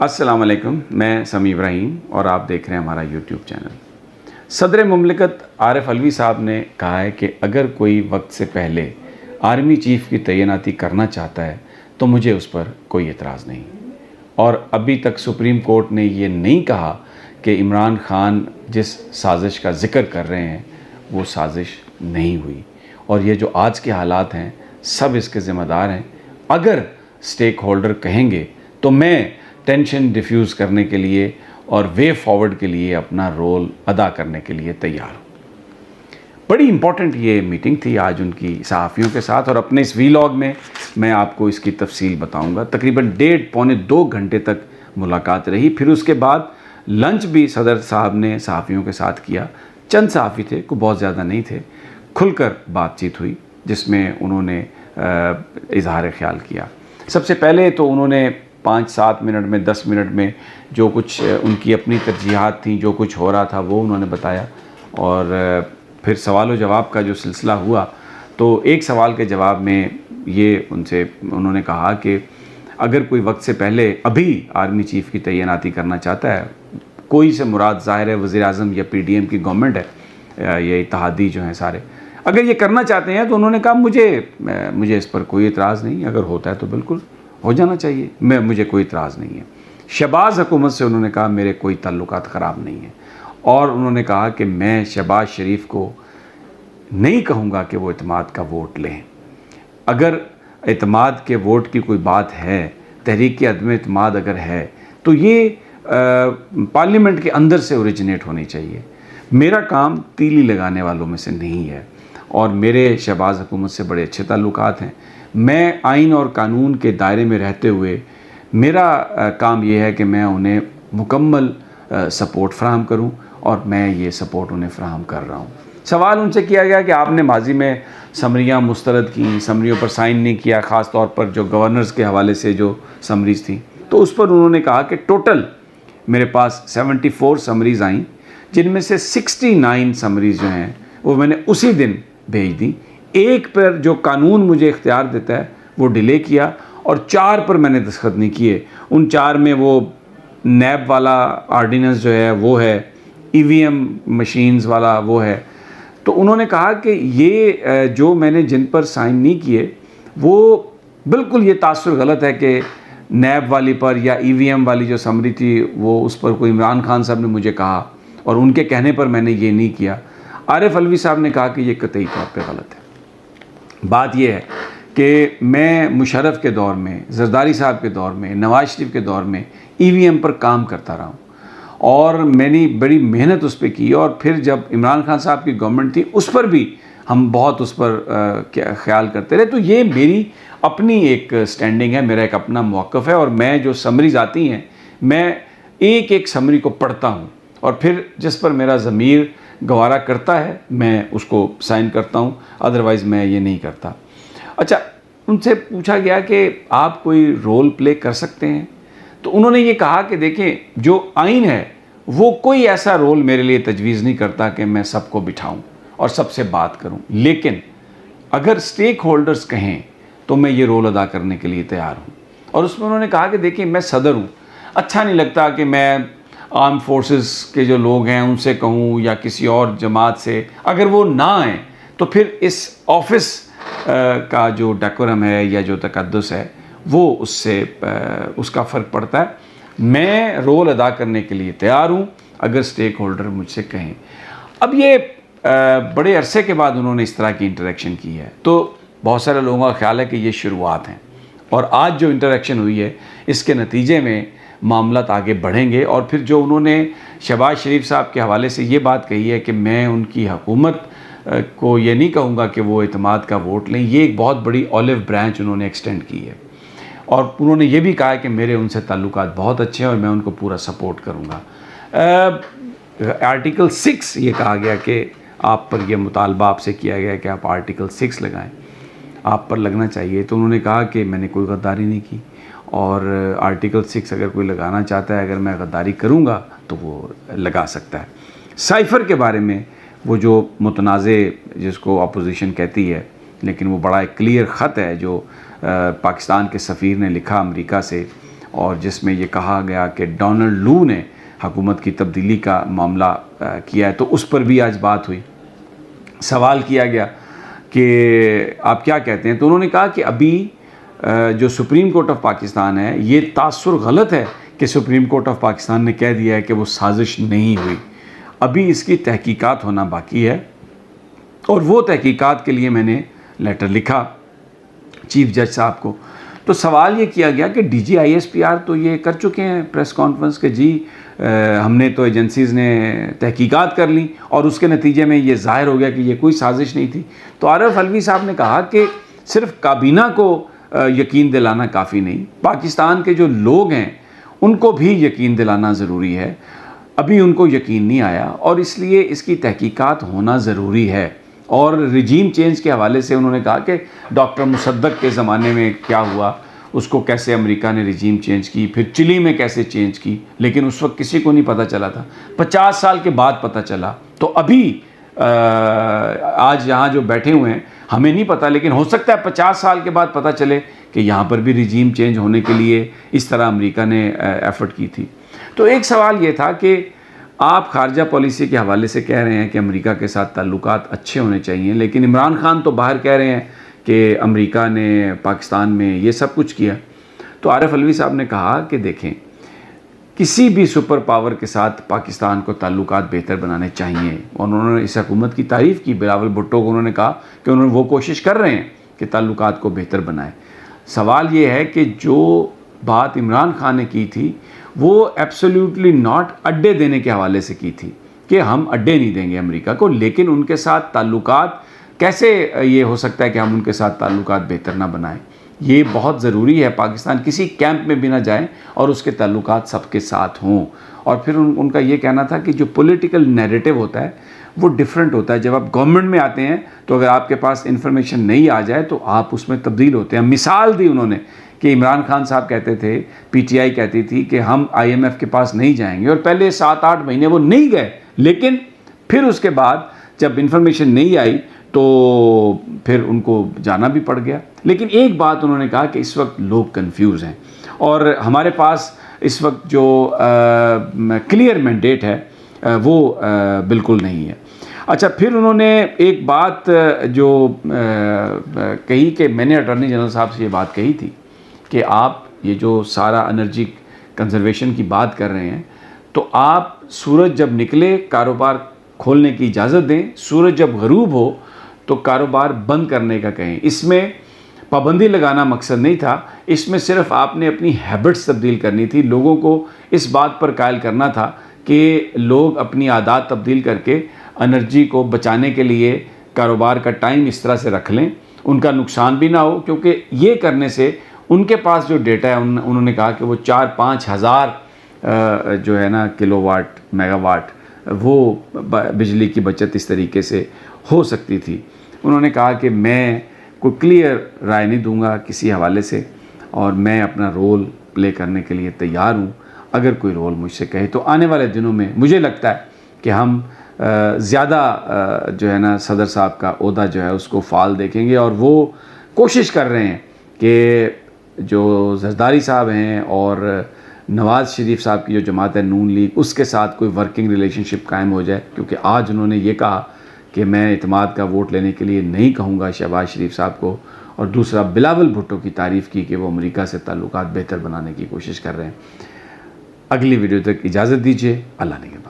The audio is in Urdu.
السلام علیکم، میں سمیع ابراہیم اور آپ دیکھ رہے ہیں ہمارا یوٹیوب چینل۔ صدر مملکت عارف علوی صاحب نے کہا ہے کہ اگر کوئی وقت سے پہلے آرمی چیف کی تعیناتی کرنا چاہتا ہے تو مجھے اس پر کوئی اعتراض نہیں، اور ابھی تک سپریم کورٹ نے یہ نہیں کہا کہ عمران خان جس سازش کا ذکر کر رہے ہیں وہ سازش نہیں ہوئی، اور یہ جو آج کے حالات ہیں سب اس کے ذمہ دار ہیں۔ اگر سٹیک ہولڈر کہیں گے تو میں ٹینشن ڈیفیوز کرنے کے لیے اور وے فارورڈ کے لیے اپنا رول ادا کرنے کے لیے تیار ہوں۔ بڑی امپورٹنٹ یہ میٹنگ تھی آج ان کی صحافیوں کے ساتھ، اور اپنے اس ویلاگ میں آپ کو اس کی تفصیل بتاؤں گا۔ تقریباً 1.5-2 گھنٹے تک ملاقات رہی، پھر اس کے بعد لنچ بھی صدر صاحب نے صحافیوں کے ساتھ کیا۔ چند صحافی تھے، کوئی بہت زیادہ نہیں تھے، کھل کر بات چیت ہوئی جس میں انہوں نے اظہار خیال کیا۔ سب سے پہلے تو انہوں نے 5-7 منٹ میں 10 منٹ میں جو کچھ ان کی اپنی ترجیحات تھیں، جو کچھ ہو رہا تھا وہ انہوں نے بتایا، اور پھر سوال و جواب کا جو سلسلہ ہوا تو ایک سوال کے جواب میں یہ انہوں نے کہا کہ اگر کوئی وقت سے پہلے ابھی آرمی چیف کی تعیناتی کرنا چاہتا ہے، کوئی سے مراد ظاہر ہے وزیر اعظم یا پی ڈی ایم کی گورنمنٹ ہے، یہ اتحادی جو ہیں سارے، اگر یہ کرنا چاہتے ہیں تو انہوں نے کہا مجھے اس پر کوئی اعتراض نہیں، اگر ہوتا ہے تو بالکل ہو جانا چاہیے، مجھے کوئی اعتراض نہیں ہے۔ شہباز حکومت سے انہوں نے کہا میرے کوئی تعلقات خراب نہیں ہیں، اور انہوں نے کہا کہ میں شہباز شریف کو نہیں کہوں گا کہ وہ اعتماد کا ووٹ لیں۔ اگر اعتماد کے ووٹ کی کوئی بات ہے، تحریک عدم اعتماد اگر ہے تو یہ پارلیمنٹ کے اندر سے اوریجنیٹ ہونی چاہیے۔ میرا کام تیلی لگانے والوں میں سے نہیں ہے، اور میرے شہباز حکومت سے بڑے اچھے تعلقات ہیں۔ میں آئین اور قانون کے دائرے میں رہتے ہوئے میرا کام یہ ہے کہ میں انہیں مکمل سپورٹ فراہم کروں، اور میں یہ سپورٹ انہیں فراہم کر رہا ہوں۔ سوال ان سے کیا گیا کہ آپ نے ماضی میں سمریاں مسترد کیں، سمریوں پر سائن نہیں کیا، خاص طور پر جو گورنرز کے حوالے سے جو سمریز تھیں، تو اس پر انہوں نے کہا کہ ٹوٹل میرے پاس 74 سمریز آئیں، جن میں سے 69 سمریز جو ہیں وہ میں نے اسی دن بھیج دیں۔ ایک پر جو قانون مجھے اختیار دیتا ہے وہ ڈیلے کیا، اور 4 پر میں نے دستخط نہیں کیے۔ ان 4 میں وہ نیب والا آرڈیننس جو ہے وہ ہے، ای وی ایم مشینز والا وہ ہے۔ تو انہوں نے کہا کہ یہ جو میں نے جن پر سائن نہیں کیے وہ بالکل یہ تاثر غلط ہے کہ نیب والی پر یا ای وی ایم والی جو سمری تھی وہ اس پر کوئی عمران خان صاحب نے مجھے کہا، اور ان کے کہنے پر میں نے یہ نہیں کیا۔ عارف علوی صاحب نے کہا کہ یہ قطعی طور پہ غلط ہے۔ بات یہ ہے کہ میں مشرف کے دور میں، زرداری صاحب کے دور میں، نواز شریف کے دور میں ای وی ایم پر کام کرتا رہا ہوں، اور میں نے بڑی محنت اس پہ کی، اور پھر جب عمران خان صاحب کی گورنمنٹ تھی اس پر بھی ہم بہت اس پر خیال کرتے رہے۔ تو یہ میری اپنی ایک سٹینڈنگ ہے، میرا ایک اپنا موقف ہے، اور میں جو سمریز آتی ہیں میں ایک ایک سمری کو پڑھتا ہوں، اور پھر جس پر میرا ضمیر گوارا کرتا ہے میں اس کو سائن کرتا ہوں، ادروائز میں یہ نہیں کرتا۔ اچھا، ان سے پوچھا گیا کہ آپ کوئی رول پلے کر سکتے ہیں، تو انہوں نے یہ کہا کہ دیکھیں جو آئین ہے وہ کوئی ایسا رول میرے لیے تجویز نہیں کرتا کہ میں سب کو بٹھاؤں اور سب سے بات کروں، لیکن اگر سٹیک ہولڈرز کہیں تو میں یہ رول ادا کرنے کے لیے تیار ہوں۔ اور اس میں انہوں نے کہا کہ دیکھیں میں صدر ہوں، اچھا نہیں لگتا کہ میں آرم فورسز کے جو لوگ ہیں ان سے کہوں یا کسی اور جماعت سے، اگر وہ نہ آئیں تو پھر اس آفس کا جو ڈیکورم ہے یا جو تقدس ہے وہ اس کا فرق پڑتا ہے۔ میں رول ادا کرنے کے لیے تیار ہوں اگر سٹیک ہولڈر مجھ سے کہیں۔ اب یہ بڑے عرصے کے بعد انہوں نے اس طرح کی انٹریکشن کی ہے، تو بہت سارے لوگوں کا خیال ہے کہ یہ شروعات ہیں، اور آج جو انٹریکشن ہوئی ہے اس کے نتیجے میں معاملات آگے بڑھیں گے۔ اور پھر جو انہوں نے شہباز شریف صاحب کے حوالے سے یہ بات کہی ہے کہ میں ان کی حکومت کو یہ نہیں کہوں گا کہ وہ اعتماد کا ووٹ لیں، یہ ایک بہت بڑی اولیو برانچ انہوں نے ایکسٹینڈ کی ہے، اور انہوں نے یہ بھی کہا کہ میرے ان سے تعلقات بہت اچھے ہیں اور میں ان کو پورا سپورٹ کروں گا۔ آرٹیکل 6 یہ کہا گیا کہ آپ پر یہ مطالبہ آپ سے کیا گیا کہ آپ آرٹیکل 6 لگائیں، آپ پر لگنا چاہیے، تو انہوں نے کہا کہ میں نے کوئی غداری نہیں کی، اور آرٹیکل 6 اگر کوئی لگانا چاہتا ہے، اگر میں غداری کروں گا تو وہ لگا سکتا ہے۔ سائفر کے بارے میں وہ جو متنازع جس کو اپوزیشن کہتی ہے، لیکن وہ بڑا ایک کلیئر خط ہے جو پاکستان کے سفیر نے لکھا امریکہ سے، اور جس میں یہ کہا گیا کہ ڈونلڈ لو نے حکومت کی تبدیلی کا معاملہ کیا ہے، تو اس پر بھی آج بات ہوئی۔ سوال کیا گیا کہ آپ کیا کہتے ہیں، تو انہوں نے کہا کہ ابھی جو سپریم کورٹ آف پاکستان ہے، یہ تاثر غلط ہے کہ سپریم کورٹ آف پاکستان نے کہہ دیا ہے کہ وہ سازش نہیں ہوئی، ابھی اس کی تحقیقات ہونا باقی ہے، اور وہ تحقیقات کے لیے میں نے لیٹر لکھا چیف جج صاحب کو۔ تو سوال یہ کیا گیا کہ D G I S P R تو یہ کر چکے ہیں پریس کانفرنس کہ جی ہم نے تو ایجنسیز نے تحقیقات کر لیں اور اس کے نتیجے میں یہ ظاہر ہو گیا کہ یہ کوئی سازش نہیں تھی۔ تو عارف علوی صاحب نے کہا کہ صرف کابینہ کو یقین دلانا کافی نہیں، پاکستان کے جو لوگ ہیں ان کو بھی یقین دلانا ضروری ہے، ابھی ان کو یقین نہیں آیا، اور اس لیے اس کی تحقیقات ہونا ضروری ہے۔ اور رجیم چینج کے حوالے سے انہوں نے کہا کہ ڈاکٹر مصدق کے زمانے میں کیا ہوا، اس کو کیسے امریکہ نے رجیم چینج کی، پھر چلی میں کیسے چینج کی، لیکن اس وقت کسی کو نہیں پتہ چلا تھا، 50 سال کے بعد پتہ چلا۔ تو ابھی آج یہاں جو بیٹھے ہوئے ہیں ہمیں نہیں پتہ، لیکن ہو سکتا ہے 50 سال کے بعد پتہ چلے کہ یہاں پر بھی رجیم چینج ہونے کے لیے اس طرح امریکہ نے ایفرٹ کی تھی۔ تو ایک سوال یہ تھا کہ آپ خارجہ پالیسی کے حوالے سے کہہ رہے ہیں کہ امریکہ کے ساتھ تعلقات اچھے ہونے چاہیے، لیکن عمران خان تو باہر کہہ رہے ہیں کہ امریکہ نے پاکستان میں یہ سب کچھ کیا۔ تو عارف علوی صاحب نے کہا کہ دیکھیں، کسی بھی سپر پاور کے ساتھ پاکستان کو تعلقات بہتر بنانے چاہیے، اور انہوں نے اس حکومت کی تعریف کی، بلاول بھٹو کو انہوں نے کہا کہ انہوں نے وہ کوشش کر رہے ہیں کہ تعلقات کو بہتر بنائیں۔ سوال یہ ہے کہ جو بات عمران خان نے کی تھی وہ ایبسلیوٹلی ناٹ اڈے دینے کے حوالے سے کی تھی کہ ہم اڈے نہیں دیں گے امریکہ کو، لیکن ان کے ساتھ تعلقات کیسے یہ ہو سکتا ہے کہ ہم ان کے ساتھ تعلقات بہتر نہ بنائیں؟ یہ بہت ضروری ہے، پاکستان کسی کیمپ میں بھی نہ جائیں اور اس کے تعلقات سب کے ساتھ ہوں۔ اور پھر ان کا یہ کہنا تھا کہ جو پولیٹیکل نیریٹو ہوتا ہے وہ ڈیفرنٹ ہوتا ہے، جب آپ گورنمنٹ میں آتے ہیں تو اگر آپ کے پاس انفارمیشن نہیں آ جائے تو آپ اس میں تبدیل ہوتے ہیں۔ مثال دی انہوں نے کہ عمران خان صاحب کہتے تھے، پی ٹی آئی کہتی تھی کہ ہم آئی ایم ایف کے پاس نہیں جائیں گے، اور پہلے 7-8 مہینے وہ نہیں گئے، لیکن پھر اس کے بعد جب انفارمیشن نہیں آئی تو پھر ان کو جانا بھی پڑ گیا۔ لیکن ایک بات انہوں نے کہا کہ اس وقت لوگ کنفیوز ہیں اور ہمارے پاس اس وقت جو کلیئر مینڈیٹ ہے وہ بالکل نہیں ہے۔ اچھا، پھر انہوں نے ایک بات جو کہی کہ میں نے اٹارنی جنرل صاحب سے یہ بات کہی تھی کہ آپ یہ جو سارا انرجی کنزرویشن کی بات کر رہے ہیں تو آپ سورج جب نکلے کاروبار کھولنے کی اجازت دیں، سورج جب غروب ہو تو کاروبار بند کرنے کا کہیں۔ اس میں پابندی لگانا مقصد نہیں تھا، اس میں صرف آپ نے اپنی ہیبٹس تبدیل کرنی تھی، لوگوں کو اس بات پر قائل کرنا تھا کہ لوگ اپنی عادات تبدیل کر کے انرجی کو بچانے کے لیے کاروبار کا ٹائم اس طرح سے رکھ لیں، ان کا نقصان بھی نہ ہو، کیونکہ یہ کرنے سے ان کے پاس جو ڈیٹا ہے انہوں نے کہا کہ وہ 4-5 ہزار جو ہے نا کلو واٹ میگا واٹ وہ بجلی کی بچت اس طریقے سے ہو سکتی تھی۔ انہوں نے کہا کہ میں کوئی کلیئر رائے نہیں دوں گا کسی حوالے سے، اور میں اپنا رول پلے کرنے کے لیے تیار ہوں، اگر کوئی رول مجھ سے کہے تو آنے والے دنوں میں مجھے لگتا ہے کہ ہم زیادہ جو ہے نا صدر صاحب کا عہدہ جو ہے اس کو فعال دیکھیں گے، اور وہ کوشش کر رہے ہیں کہ جو زرداری صاحب ہیں اور نواز شریف صاحب کی جو جماعت ہے نون لیگ، اس کے ساتھ کوئی ورکنگ ریلیشن شپ قائم ہو جائے، کیونکہ آج انہوں نے یہ کہا کہ میں اعتماد کا ووٹ لینے کے لیے نہیں کہوں گا شہباز شریف صاحب کو، اور دوسرا بلاول بھٹو کی تعریف کی کہ وہ امریکہ سے تعلقات بہتر بنانے کی کوشش کر رہے ہیں۔ اگلی ویڈیو تک اجازت دیجیے، اللہ نگہبان۔